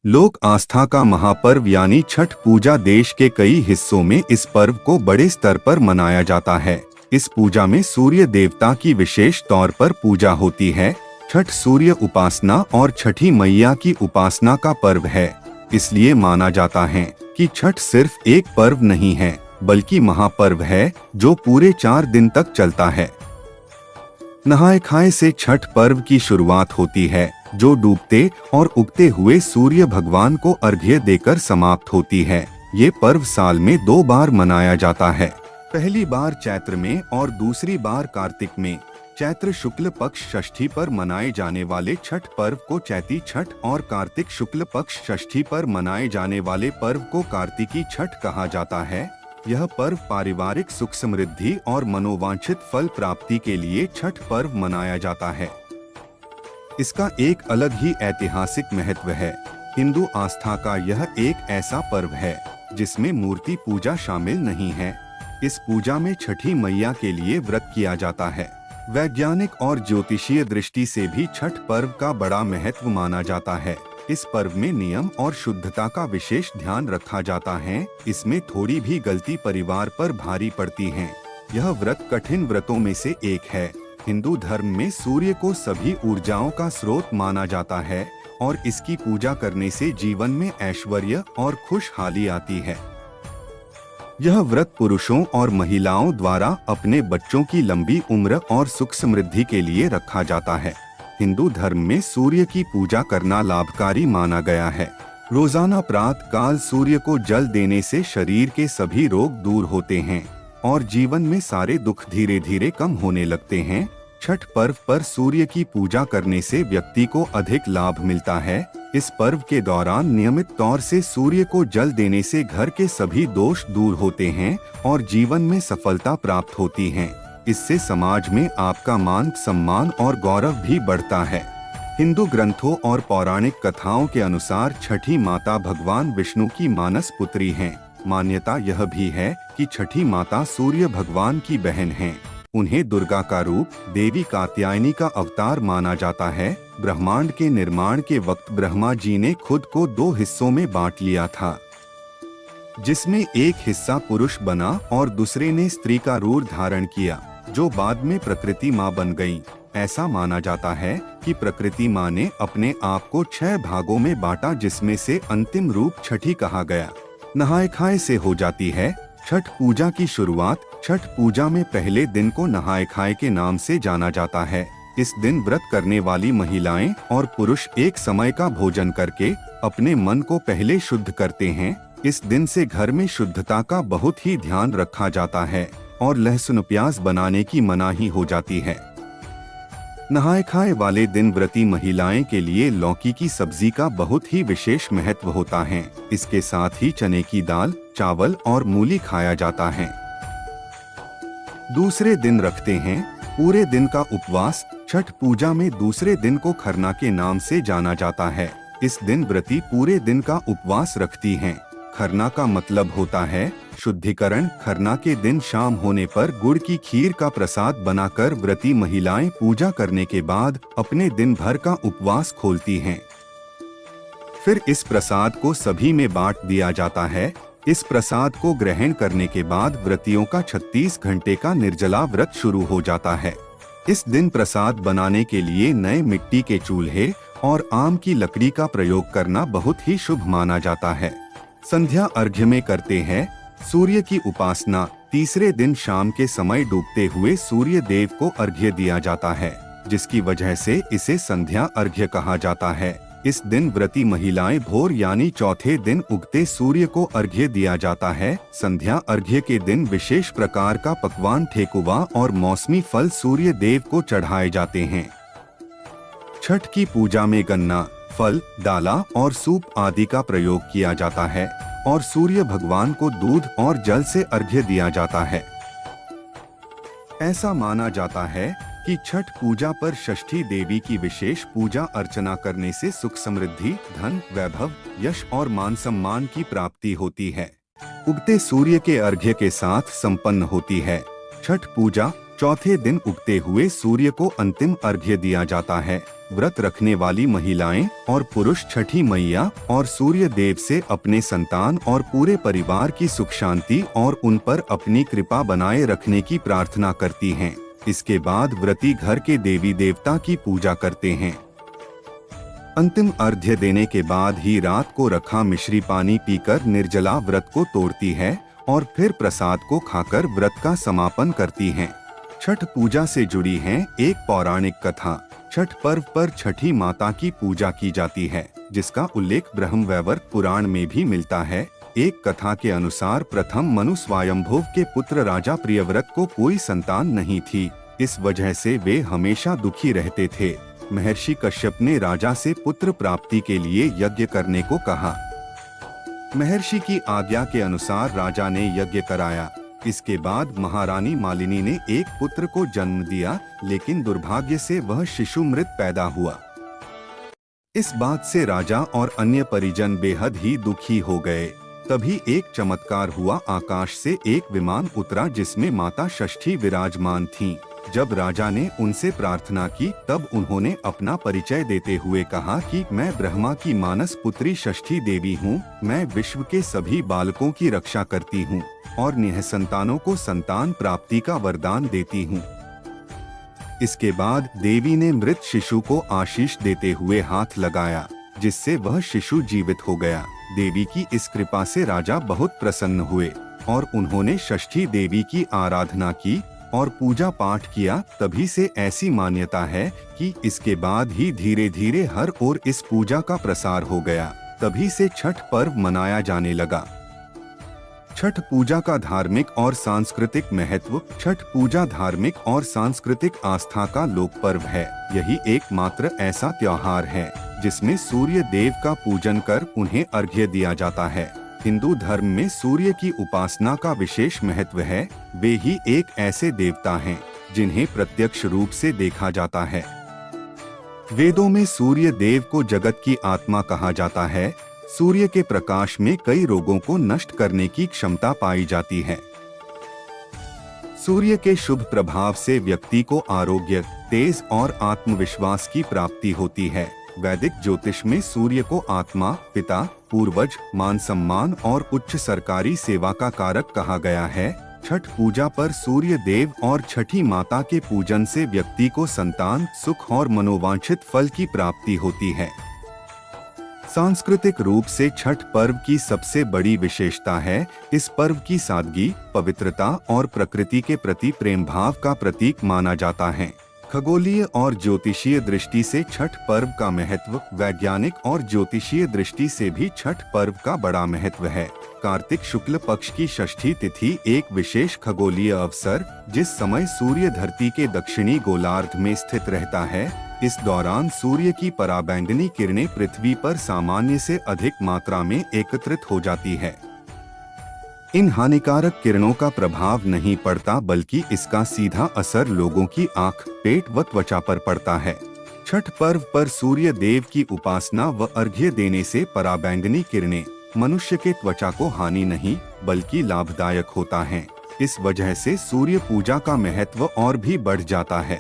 लोक आस्था का महापर्व यानी छठ पूजा देश के कई हिस्सों में इस पर्व को बड़े स्तर पर मनाया जाता है। इस पूजा में सूर्य देवता की विशेष तौर पर पूजा होती है। छठ सूर्य उपासना और छठी मैया की उपासना का पर्व है। इसलिए माना जाता है कि छठ सिर्फ एक पर्व नहीं है, बल्कि महापर्व है जो पूरे 4 दिन तक चलता है। नहाय खाए से छठ पर्व की शुरुआत होती है, जो डूबते और उगते हुए सूर्य भगवान को अर्घ्य देकर समाप्त होती है। ये पर्व साल में 2 बार मनाया जाता है। पहली बार चैत्र में और दूसरी बार कार्तिक में। चैत्र शुक्ल पक्ष षष्ठी पर मनाए जाने वाले छठ पर्व को चैती छठ और कार्तिक शुक्ल पक्ष षष्ठी पर मनाए जाने वाले पर्व को कार्तिकी छठ कहा जाता है। यह पर्व पारिवारिक सुख समृद्धि और मनोवांछित फल प्राप्ति के लिए छठ पर्व मनाया जाता है। इसका एक अलग ही ऐतिहासिक महत्व है। हिंदू आस्था का यह एक ऐसा पर्व है जिसमें मूर्ति पूजा शामिल नहीं है। इस पूजा में छठी मैया के लिए व्रत किया जाता है। वैज्ञानिक और ज्योतिषीय दृष्टि से भी छठ पर्व का बड़ा महत्व माना जाता है। इस पर्व में नियम और शुद्धता का विशेष ध्यान रखा जाता है। इसमें थोड़ी भी गलती परिवार पर भारी पड़ती है। यह व्रत कठिन व्रतों में से एक है। हिंदू धर्म में सूर्य को सभी ऊर्जाओं का स्रोत माना जाता है और इसकी पूजा करने से जीवन में ऐश्वर्य और खुशहाली आती है। यह व्रत पुरुषों और महिलाओं द्वारा अपने बच्चों की लंबी उम्र और सुख समृद्धि के लिए रखा जाता है। हिंदू धर्म में सूर्य की पूजा करना लाभकारी माना गया है। रोजाना प्रातः काल सूर्य को जल देने से शरीर के सभी रोग दूर होते हैं और जीवन में सारे दुख धीरे धीरे कम होने लगते हैं। छठ पर्व पर सूर्य की पूजा करने से व्यक्ति को अधिक लाभ मिलता है। इस पर्व के दौरान नियमित तौर से सूर्य को जल देने से घर के सभी दोष दूर होते हैं और जीवन में सफलता प्राप्त होती है। इससे समाज में आपका मान सम्मान और गौरव भी बढ़ता है। हिंदू ग्रंथों और पौराणिक कथाओं के अनुसार छठी माता भगवान विष्णु की मानस पुत्री हैं। मान्यता यह भी है कि छठी माता सूर्य भगवान की बहन हैं। उन्हें दुर्गा का रूप, देवी कात्यायनी का अवतार माना जाता है। ब्रह्मांड के निर्माण के वक्त ब्रह्मा जी ने खुद को 2 हिस्सों में बांट लिया था, जिसमें एक हिस्सा पुरुष बना और दूसरे ने स्त्री का रूप धारण किया, जो बाद में प्रकृति माँ बन गई। ऐसा माना जाता है कि प्रकृति माँ ने अपने आप को 6 भागों में बांटा, जिसमें से अंतिम रूप छठी कहा गया। नहाय खाए से हो जाती है छठ पूजा की शुरुआत। छठ पूजा में पहले दिन को नहाय खाए के नाम से जाना जाता है। इस दिन व्रत करने वाली महिलाएं और पुरुष एक समय का भोजन करके अपने मन को पहले शुद्ध करते हैं। इस दिन से घर में शुद्धता का बहुत ही ध्यान रखा जाता है और लहसुन प्याज बनाने की मनाही हो जाती है। नहाय खाए वाले दिन व्रती महिलाएं के लिए लौकी की सब्जी का बहुत ही विशेष महत्व होता है। इसके साथ ही चने की दाल, चावल और मूली खाया जाता है। दूसरे दिन रखते हैं पूरे दिन का उपवास। छठ पूजा में दूसरे दिन को खरना के नाम से जाना जाता है। इस दिन व्रती पूरे दिन का उपवास रखती हैं। खरना का मतलब होता है शुद्धिकरण। खरना के दिन शाम होने पर गुड़ की खीर का प्रसाद बनाकर व्रती महिलाएं पूजा करने के बाद अपने दिन भर का उपवास खोलती हैं। फिर इस प्रसाद को सभी में बांट दिया जाता है। इस प्रसाद को ग्रहण करने के बाद व्रतियों का 36 घंटे का निर्जला व्रत शुरू हो जाता है। इस दिन प्रसाद बनाने के लिए नए मिट्टी के चूल्हे और आम की लकड़ी का प्रयोग करना बहुत ही शुभ माना जाता है। संध्या अर्घ्य में करते हैं सूर्य की उपासना। तीसरे दिन शाम के समय डूबते हुए सूर्य देव को अर्घ्य दिया जाता है, जिसकी वजह से इसे संध्या अर्घ्य कहा जाता है। इस दिन व्रती महिलाएं भोर यानी चौथे दिन उगते सूर्य को अर्घ्य दिया जाता है। संध्या अर्घ्य के दिन विशेष प्रकार का पकवान ठेकुआ और मौसमी फल सूर्य देव को चढ़ाए जाते हैं। छठ की पूजा में गन्ना, फल, डाला और सूप आदि का प्रयोग किया जाता है और सूर्य भगवान को दूध और जल से अर्घ्य दिया जाता है। ऐसा माना जाता है कि छठ पूजा पर षष्ठी देवी की विशेष पूजा अर्चना करने से सुख समृद्धि, धन, वैभव, यश और मान सम्मान की प्राप्ति होती है। उगते सूर्य के अर्घ्य के साथ संपन्न होती है। छठ पूजा चौथे दिन उगते हुए सूर्य को अंतिम अर्घ्य दिया जाता है। व्रत रखने वाली महिलाएं और पुरुष छठी मैया और सूर्य देव से अपने संतान और पूरे परिवार की सुख शांति और उन पर अपनी कृपा बनाए रखने की प्रार्थना करती हैं। इसके बाद व्रती घर के देवी देवता की पूजा करते हैं। अंतिम अर्घ्य देने के बाद ही रात को रखा मिश्री पानी पीकर निर्जला व्रत को तोड़ती है और फिर प्रसाद को खाकर व्रत का समापन करती हैं। छठ पूजा से जुड़ी है एक पौराणिक कथा। छठ पर्व पर छठी माता की पूजा की जाती है, जिसका उल्लेख ब्रह्मवैवर्त पुराण में भी मिलता है। एक कथा के अनुसार प्रथम मनु स्वयंभुव के पुत्र राजा प्रियव्रत को कोई संतान नहीं थी। इस वजह से वे हमेशा दुखी रहते थे। महर्षि कश्यप ने राजा से पुत्र प्राप्ति के लिए यज्ञ करने को कहा। महर्षि की आज्ञा के अनुसार राजा ने यज्ञ कराया। इसके बाद महारानी मालिनी ने एक पुत्र को जन्म दिया, लेकिन दुर्भाग्य से वह शिशु मृत पैदा हुआ। इस बात से राजा और अन्य परिजन बेहद ही दुखी हो गए। तभी एक चमत्कार हुआ। आकाश से एक विमान उतरा जिसमें माता षष्ठी विराजमान थीं। जब राजा ने उनसे प्रार्थना की तब उन्होंने अपना परिचय देते हुए कहा कि मैं ब्रह्मा की मानस पुत्री षष्ठी देवी हूँ। मैं विश्व के सभी बालकों की रक्षा करती हूँ और निःसंतानों को संतान प्राप्ति का वरदान देती हूँ। इसके बाद देवी ने मृत शिशु को आशीष देते हुए हाथ लगाया, जिससे वह शिशु जीवित हो गया। देवी की इस कृपा से राजा बहुत प्रसन्न हुए और उन्होंने षष्ठी देवी की आराधना की और पूजा पाठ किया। तभी से ऐसी मान्यता है कि इसके बाद ही धीरे धीरे हर ओर इस पूजा का प्रसार हो गया। तभी से छठ पर्व मनाया जाने लगा। छठ पूजा का धार्मिक और सांस्कृतिक महत्व। छठ पूजा धार्मिक और सांस्कृतिक आस्था का लोक पर्व है। यही एकमात्र ऐसा त्योहार है जिसमें सूर्य देव का पूजन कर उन्हें अर्घ्य दिया जाता है। हिंदू धर्म में सूर्य की उपासना का विशेष महत्व है। वे ही एक ऐसे देवता हैं जिन्हें प्रत्यक्ष रूप से देखा जाता है। वेदों में सूर्य देव को जगत की आत्मा कहा जाता है। सूर्य के प्रकाश में कई रोगों को नष्ट करने की क्षमता पाई जाती है। सूर्य के शुभ प्रभाव से व्यक्ति को आरोग्य, तेज और आत्मविश्वास की प्राप्ति होती है। वैदिक ज्योतिष में सूर्य को आत्मा, पिता, पूर्वज, मान सम्मान और उच्च सरकारी सेवा का कारक कहा गया है। छठ पूजा पर सूर्य देव और छठी माता के पूजन से व्यक्ति को संतान, सुख और मनोवांछित फल की प्राप्ति होती है। सांस्कृतिक रूप से छठ पर्व की सबसे बड़ी विशेषता है इस पर्व की सादगी, पवित्रता और प्रकृति के प्रति प्रेम भाव का प्रतीक माना जाता है। खगोलीय और ज्योतिषीय दृष्टि से छठ पर्व का महत्व। वैज्ञानिक और ज्योतिषीय दृष्टि से भी छठ पर्व का बड़ा महत्व है। कार्तिक शुक्ल पक्ष की षष्ठी तिथि एक विशेष खगोलीय अवसर, जिस समय सूर्य धरती के दक्षिणी गोलार्ध में स्थित रहता है। इस दौरान सूर्य की पराबैंगनी किरणें पृथ्वी पर सामान्य से अधिक मात्रा में एकत्रित हो जाती है। इन हानिकारक किरणों का प्रभाव नहीं पड़ता, बल्कि इसका सीधा असर लोगों की आँख, पेट व त्वचा पर पड़ता है। छठ पर्व पर सूर्य देव की उपासना व अर्घ्य देने से पराबैंगनी किरणें मनुष्य के त्वचा को हानि नहीं बल्कि लाभदायक होता है। इस वजह से सूर्य पूजा का महत्व और भी बढ़ जाता है।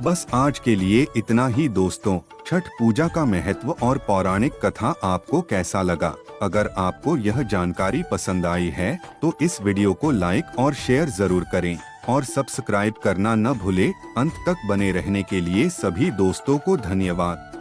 बस आज के लिए इतना ही दोस्तों। छठ पूजा का महत्व और पौराणिक कथा आपको कैसा लगा? अगर आपको यह जानकारी पसंद आई है तो इस वीडियो को लाइक और शेयर जरूर करें और सब्सक्राइब करना न भूलें। अंत तक बने रहने के लिए सभी दोस्तों को धन्यवाद।